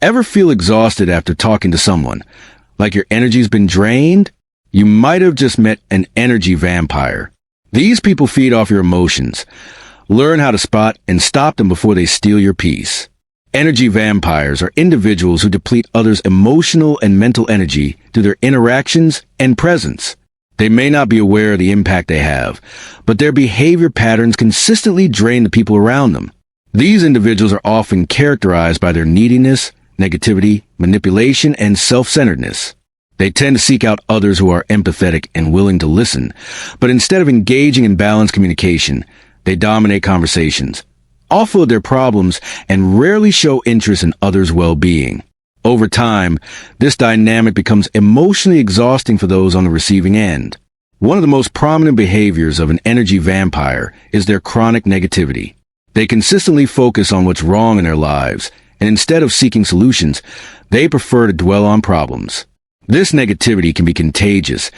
Ever feel exhausted after talking to someone? Like your energy's been drained? You might have just met an energy vampire. These people feed off your emotions. Learn how to spot and stop them before they steal your peace. Energy vampires are individuals who deplete others' emotional and mental energy through their interactions and presence. They may not be aware of the impact they have, but their behavior patterns consistently drain the people around them. These individuals are often characterized by their neediness, negativity, manipulation, and self-centeredness. They tend to seek out others who are empathetic and willing to listen, but instead of engaging in balanced communication, they dominate conversations, offload their problems, and rarely show interest in others' well-being. Over time, this dynamic becomes emotionally exhausting for those on the receiving end. One of the most prominent behaviors of an energy vampire is their chronic negativity. They consistently focus on what's wrong in their lives, and instead of seeking solutions, they prefer to dwell on problems. This negativity can be contagious,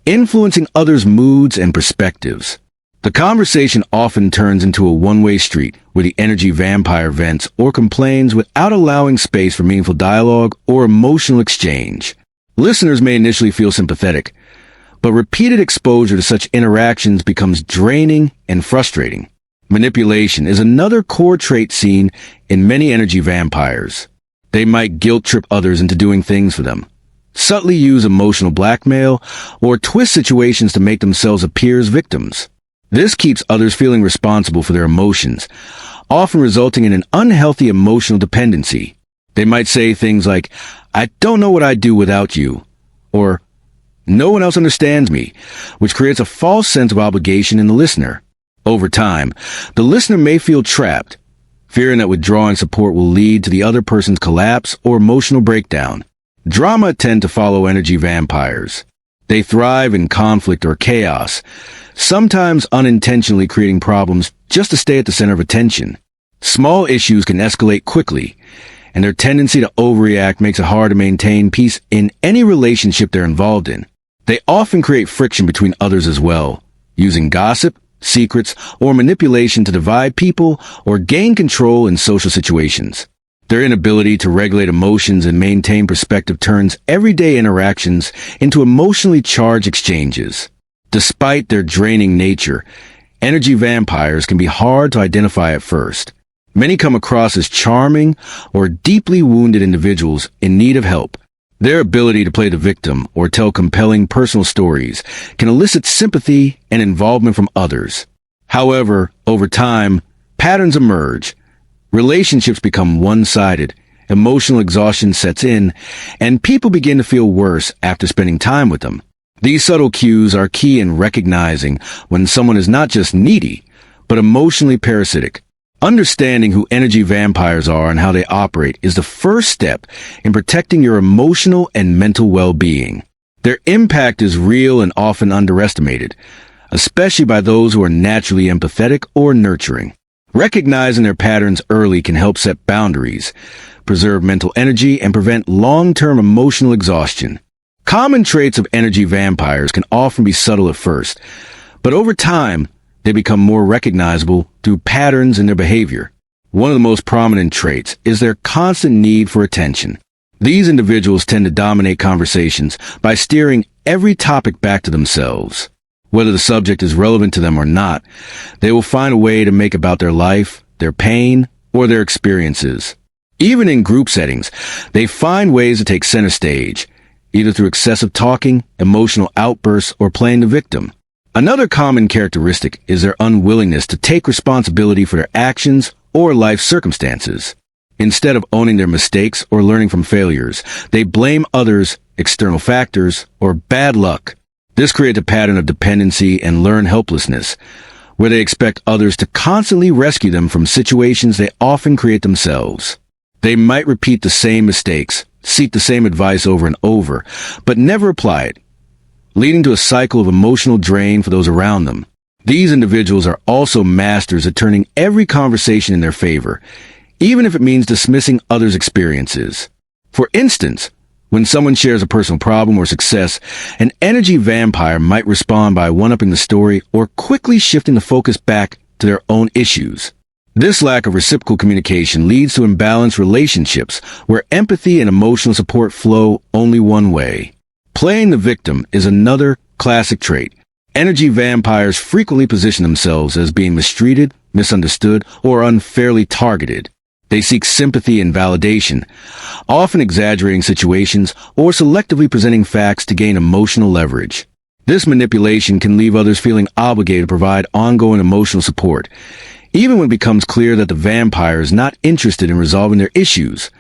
influencing others' moods and perspectives. The conversation often turns into a one-way street where the energy vampire vents or complains without allowing space for meaningful dialogue or emotional exchange. Listeners may initially feel sympathetic, but repeated exposure to such interactions becomes draining and frustrating. Manipulation is another core trait seen in many energy vampires. They might guilt-trip others into doing things for them, subtly use emotional blackmail, or twist situations to make themselves appear as victims. This keeps others feeling responsible for their emotions, often resulting in an unhealthy emotional dependency. They might say things like, "I don't know what I'd do without you," or "No one else understands me," which creates a false sense of obligation in the listener. Over time, the listener may feel trapped, fearing that withdrawing support will lead to the other person's collapse or emotional breakdown. Drama tend to follow energy vampires. They thrive in conflict or chaos, sometimes unintentionally creating problems just to stay at the center of attention. Small issues can escalate quickly, and their tendency to overreact makes it hard to maintain peace in any relationship they're involved in. They often create friction between others as well, using gossip, secrets, or manipulation to divide people or gain control in social situations. Their inability to regulate emotions and maintain perspective turns everyday interactions into emotionally charged exchanges. Despite their draining nature, energy vampires can be hard to identify at first. Many come across as charming or deeply wounded individuals in need of help. Their ability to play the victim or tell compelling personal stories can elicit sympathy and involvement from others. However, over time, patterns emerge. Relationships become one-sided, emotional exhaustion sets in, and people begin to feel worse after spending time with them. These subtle cues are key in recognizing when someone is not just needy, but emotionally parasitic. Understanding who energy vampires are and how they operate is the first step in protecting your emotional and mental well-being. Their impact is real and often underestimated, especially by those who are naturally empathetic or nurturing. Recognizing their patterns early can help set boundaries, preserve mental energy, and prevent long-term emotional exhaustion. Common traits of energy vampires can often be subtle at first, but over time, they become more recognizable through patterns in their behavior. One of the most prominent traits is their constant need for attention. These individuals tend to dominate conversations by steering every topic back to themselves. Whether the subject is relevant to them or not, they will find a way to make about their life, their pain, or their experiences. Even in group settings, they find ways to take center stage, either through excessive talking, emotional outbursts, or playing the victim. Another common characteristic is their unwillingness to take responsibility for their actions or life circumstances. Instead of owning their mistakes or learning from failures, they blame others, external factors, or bad luck. This creates a pattern of dependency and learned helplessness, where they expect others to constantly rescue them from situations they often create themselves. They might repeat the same mistakes, seek the same advice over and over, but never apply it, leading to a cycle of emotional drain for those around them. These individuals are also masters at turning every conversation in their favor, even if it means dismissing others' experiences. For instance, when someone shares a personal problem or success, an energy vampire might respond by one-upping the story or quickly shifting the focus back to their own issues. This lack of reciprocal communication leads to imbalanced relationships where empathy and emotional support flow only one way. Playing the victim is another classic trait. Energy vampires frequently position themselves as being mistreated, misunderstood, or unfairly targeted. They seek sympathy and validation, often exaggerating situations or selectively presenting facts to gain emotional leverage. This manipulation can leave others feeling obligated to provide ongoing emotional support, even when it becomes clear that the vampire is not interested in resolving their issues,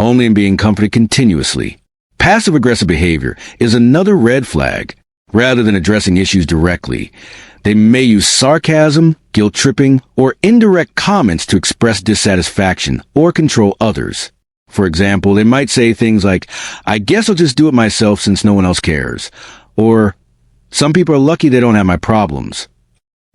only in being comforted continuously. Passive-aggressive behavior is another red flag. Rather than addressing issues directly, they may use sarcasm, guilt-tripping, or indirect comments to express dissatisfaction or control others. For example, they might say things like, "I guess I'll just do it myself since no one else cares," or, "Some people are lucky they don't have my problems."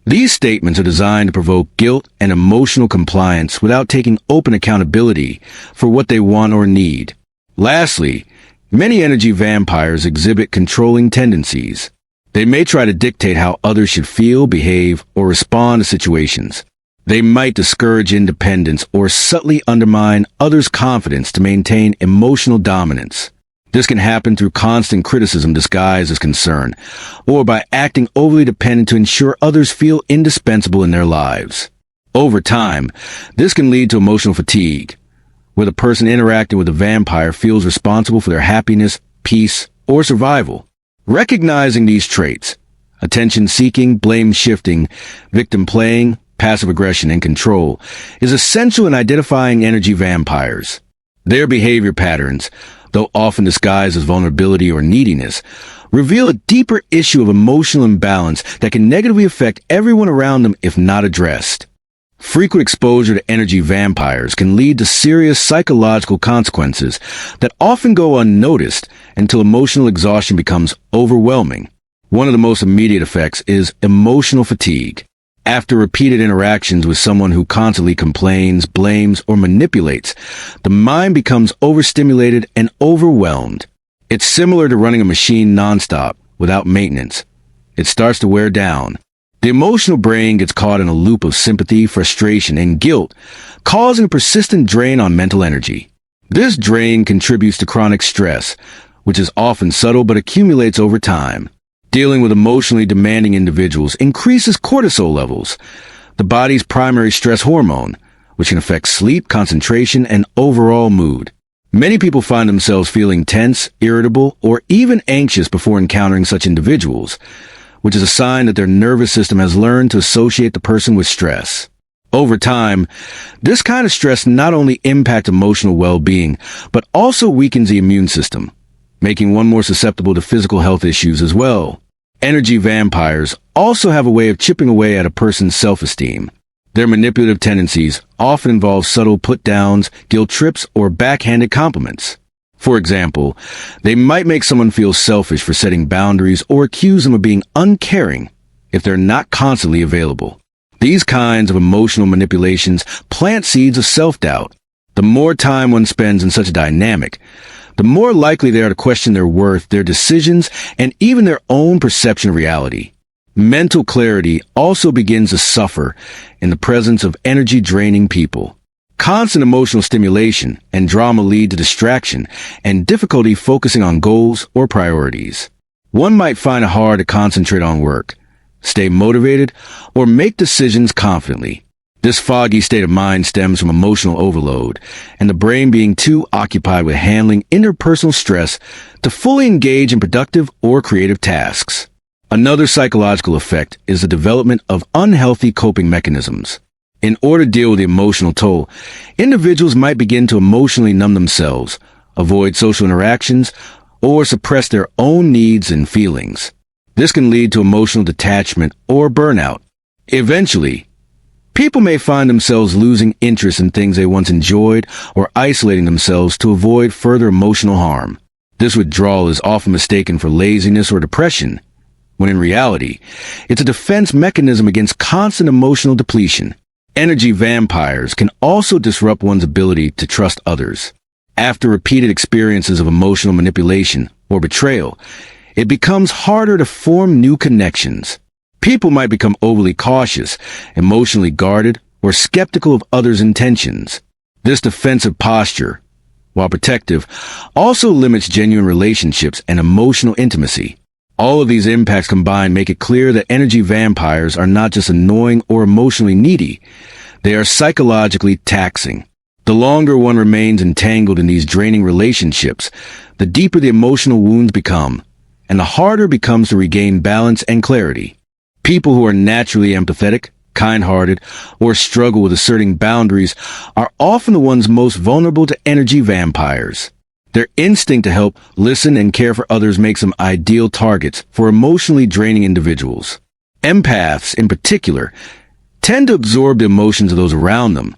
These statements are designed to provoke guilt and emotional compliance without taking open accountability for what they want or need. Lastly, many energy vampires exhibit controlling tendencies. They may try to dictate how others should feel, behave, or respond to situations. They might discourage independence or subtly undermine others' confidence to maintain emotional dominance. This can happen through constant criticism disguised as concern, or by acting overly dependent to ensure others feel indispensable in their lives. Over time, this can lead to emotional fatigue, where the person interacting with a vampire feels responsible for their happiness, peace, or survival. Recognizing these traits, attention-seeking, blame-shifting, victim-playing, passive aggression, and control, is essential in identifying energy vampires. Their behavior patterns, though often disguised as vulnerability or neediness, reveal a deeper issue of emotional imbalance that can negatively affect everyone around them if not addressed. Frequent exposure to energy vampires can lead to serious psychological consequences that often go unnoticed until emotional exhaustion becomes overwhelming. One of the most immediate effects is emotional fatigue. After repeated interactions with someone who constantly complains, blames, or manipulates, the mind becomes overstimulated and overwhelmed. It's similar to running a machine nonstop without maintenance. It starts to wear down. The emotional brain gets caught in a loop of sympathy, frustration, and guilt, causing a persistent drain on mental energy. This drain contributes to chronic stress, which is often subtle but accumulates over time. Dealing with emotionally demanding individuals increases cortisol levels, the body's primary stress hormone, which can affect sleep, concentration, and overall mood. Many people find themselves feeling tense, irritable, or even anxious before encountering such individuals, which is a sign that their nervous system has learned to associate the person with stress. Over time, this kind of stress not only impacts emotional well-being, but also weakens the immune system, making one more susceptible to physical health issues as well. Energy vampires also have a way of chipping away at a person's self-esteem. Their manipulative tendencies often involve subtle put-downs, guilt trips, or backhanded compliments. For example, they might make someone feel selfish for setting boundaries or accuse them of being uncaring if they're not constantly available. These kinds of emotional manipulations plant seeds of self-doubt. The more time one spends in such a dynamic, the more likely they are to question their worth, their decisions, and even their own perception of reality. Mental clarity also begins to suffer in the presence of energy-draining people. Constant emotional stimulation and drama lead to distraction and difficulty focusing on goals or priorities. One might find it hard to concentrate on work, stay motivated, or make decisions confidently. This foggy state of mind stems from emotional overload and the brain being too occupied with handling interpersonal stress to fully engage in productive or creative tasks. Another psychological effect is the development of unhealthy coping mechanisms. In order to deal with the emotional toll, individuals might begin to emotionally numb themselves, avoid social interactions, or suppress their own needs and feelings. This can lead to emotional detachment or burnout. Eventually, people may find themselves losing interest in things they once enjoyed or isolating themselves to avoid further emotional harm. This withdrawal is often mistaken for laziness or depression, when in reality, it's a defense mechanism against constant emotional depletion. Energy vampires can also disrupt one's ability to trust others. After repeated experiences of emotional manipulation or betrayal, it becomes harder to form new connections. People might become overly cautious, emotionally guarded, or skeptical of others' intentions. This defensive posture, while protective, also limits genuine relationships and emotional intimacy. All of these impacts combined make it clear that energy vampires are not just annoying or emotionally needy, they are psychologically taxing. The longer one remains entangled in these draining relationships, the deeper the emotional wounds become, and the harder it becomes to regain balance and clarity. People who are naturally empathetic, kind-hearted, or struggle with asserting boundaries are often the ones most vulnerable to energy vampires. Their instinct to help, listen, and care for others makes them ideal targets for emotionally draining individuals. Empaths, in particular, tend to absorb the emotions of those around them,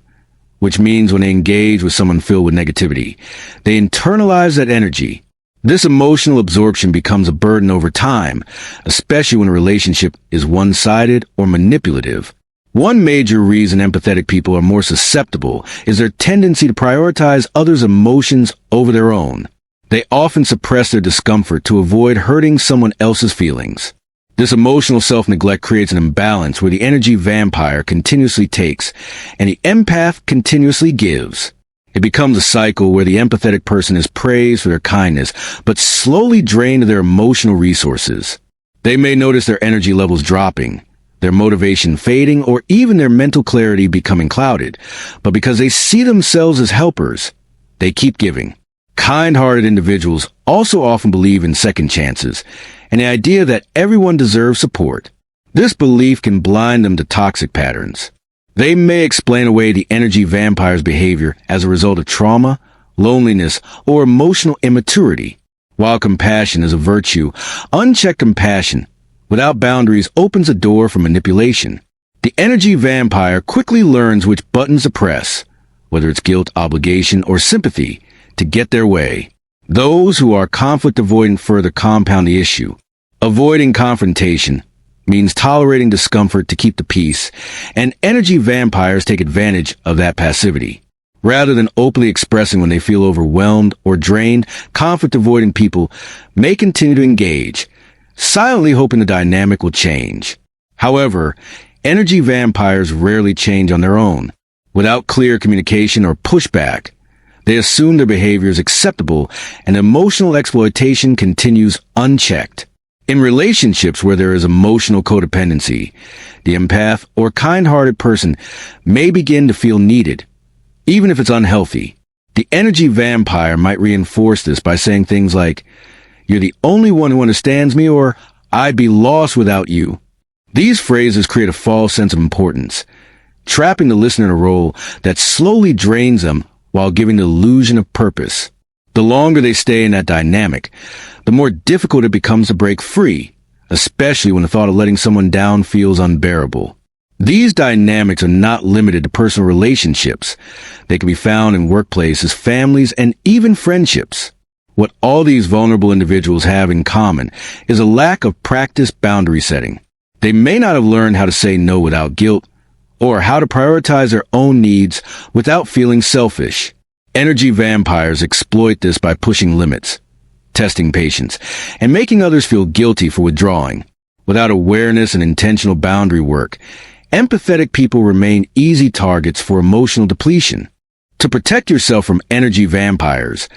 which means when they engage with someone filled with negativity, they internalize that energy. This emotional absorption becomes a burden over time, especially when a relationship is one-sided or manipulative. One major reason empathetic people are more susceptible is their tendency to prioritize others' emotions over their own. They often suppress their discomfort to avoid hurting someone else's feelings. This emotional self-neglect creates an imbalance where the energy vampire continuously takes and the empath continuously gives. It becomes a cycle where the empathetic person is praised for their kindness, but slowly drained of their emotional resources. They may notice their energy levels dropping, their motivation fading, or even their mental clarity becoming clouded, but because they see themselves as helpers, they keep giving. Kind-hearted individuals also often believe in second chances, and the idea that everyone deserves support. This belief can blind them to toxic patterns. They may explain away the energy vampire's behavior as a result of trauma, loneliness, or emotional immaturity. While compassion is a virtue, unchecked compassion without boundaries opens a door for manipulation. The energy vampire quickly learns which buttons to press, whether it's guilt, obligation, or sympathy, to get their way. Those who are conflict avoidant further compound the issue. Avoiding confrontation means tolerating discomfort to keep the peace, and energy vampires take advantage of that passivity. Rather than openly expressing when they feel overwhelmed or drained, conflict-avoiding people may continue to engage, silently hoping the dynamic will change. However, energy vampires rarely change on their own. Without clear communication or pushback, they assume their behavior is acceptable and emotional exploitation continues unchecked. In relationships where there is emotional codependency, the empath or kind-hearted person may begin to feel needed, even if it's unhealthy. The energy vampire might reinforce this by saying things like, "You're the only one who understands me," or "I'd be lost without you." These phrases create a false sense of importance, trapping the listener in a role that slowly drains them while giving the illusion of purpose. The longer they stay in that dynamic, the more difficult it becomes to break free, especially when the thought of letting someone down feels unbearable. These dynamics are not limited to personal relationships. They can be found in workplaces, families, and even friendships. What all these vulnerable individuals have in common is a lack of practiced boundary setting. They may not have learned how to say no without guilt, or how to prioritize their own needs without feeling selfish. Energy vampires exploit this by pushing limits, testing patience, and making others feel guilty for withdrawing. Without awareness and intentional boundary work, empathetic people remain easy targets for emotional depletion. To protect yourself from energy vampires,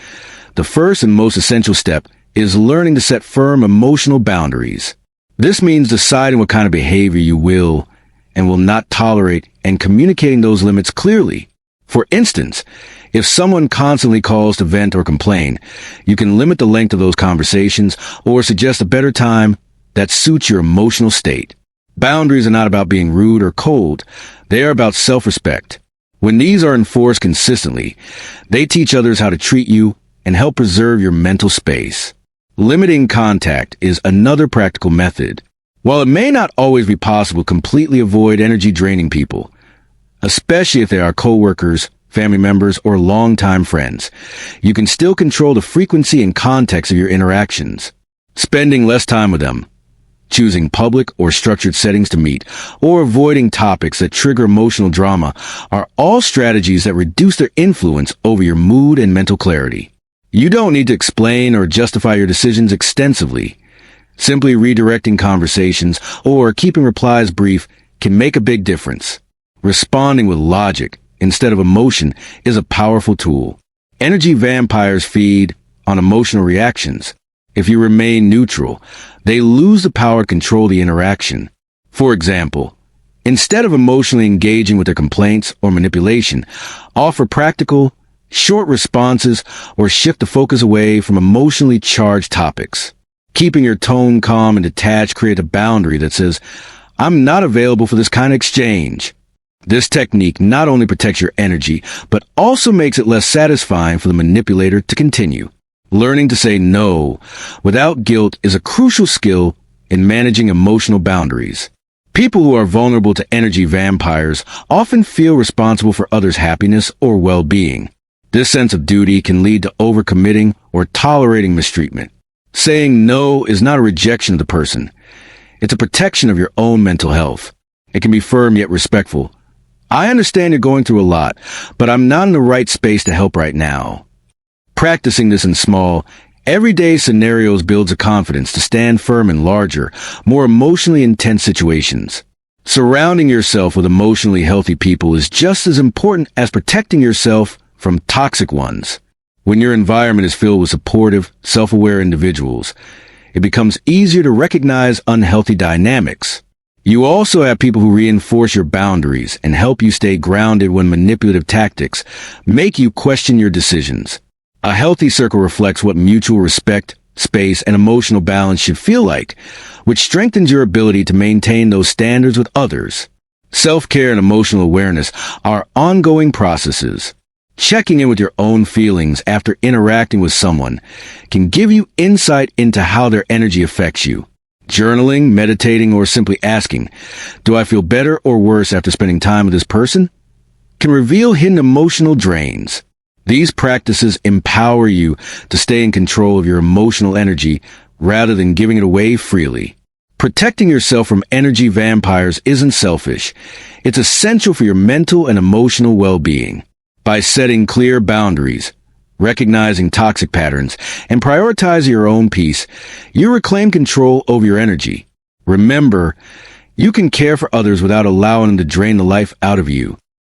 the first and most essential step is learning to set firm emotional boundaries. This means deciding what kind of behavior you will and will not tolerate and communicating those limits clearly. For instance, if someone constantly calls to vent or complain, you can limit the length of those conversations or suggest a better time that suits your emotional state. Boundaries are not about being rude or cold. They are about self-respect. When these are enforced consistently, they teach others how to treat you and help preserve your mental space. Limiting contact is another practical method. While it may not always be possible to completely avoid energy-draining people, especially if they are coworkers, family members, or longtime friends, you can still control the frequency and context of your interactions. Spending less time with them, choosing public or structured settings to meet, or avoiding topics that trigger emotional drama are all strategies that reduce their influence over your mood and mental clarity. You don't need to explain or justify your decisions extensively. Simply redirecting conversations or keeping replies brief can make a big difference. Responding with logic instead of emotion is a powerful tool. Energy vampires feed on emotional reactions. If you remain neutral, they lose the power to control the interaction. For example, instead of emotionally engaging with their complaints or manipulation, offer practical, short responses or shift the focus away from emotionally charged topics. Keeping your tone calm and detached creates a boundary that says, "I'm not available for this kind of exchange." This technique not only protects your energy, but also makes it less satisfying for the manipulator to continue. Learning to say no without guilt is a crucial skill in managing emotional boundaries. People who are vulnerable to energy vampires often feel responsible for others' happiness or well-being. This sense of duty can lead to overcommitting or tolerating mistreatment. Saying no is not a rejection of the person. It's a protection of your own mental health. It can be firm yet respectful. "I understand you're going through a lot, but I'm not in the right space to help right now." Practicing this in small, everyday scenarios builds a confidence to stand firm in larger, more emotionally intense situations. Surrounding yourself with emotionally healthy people is just as important as protecting yourself from toxic ones. When your environment is filled with supportive, self-aware individuals, it becomes easier to recognize unhealthy dynamics. You also have people who reinforce your boundaries and help you stay grounded when manipulative tactics make you question your decisions. A healthy circle reflects what mutual respect, space, and emotional balance should feel like, which strengthens your ability to maintain those standards with others. Self-care and emotional awareness are ongoing processes. Checking in with your own feelings after interacting with someone can give you insight into how their energy affects you. Journaling, meditating, or simply asking, "Do I feel better or worse after spending time with this person?" can reveal hidden emotional drains. These practices empower you to stay in control of your emotional energy rather than giving it away freely. Protecting yourself from energy vampires isn't selfish. It's essential for your mental and emotional well-being. By setting clear boundaries, recognizing toxic patterns, and prioritizing your own peace, you reclaim control over your energy. Remember, you can care for others without allowing them to drain the life out of you.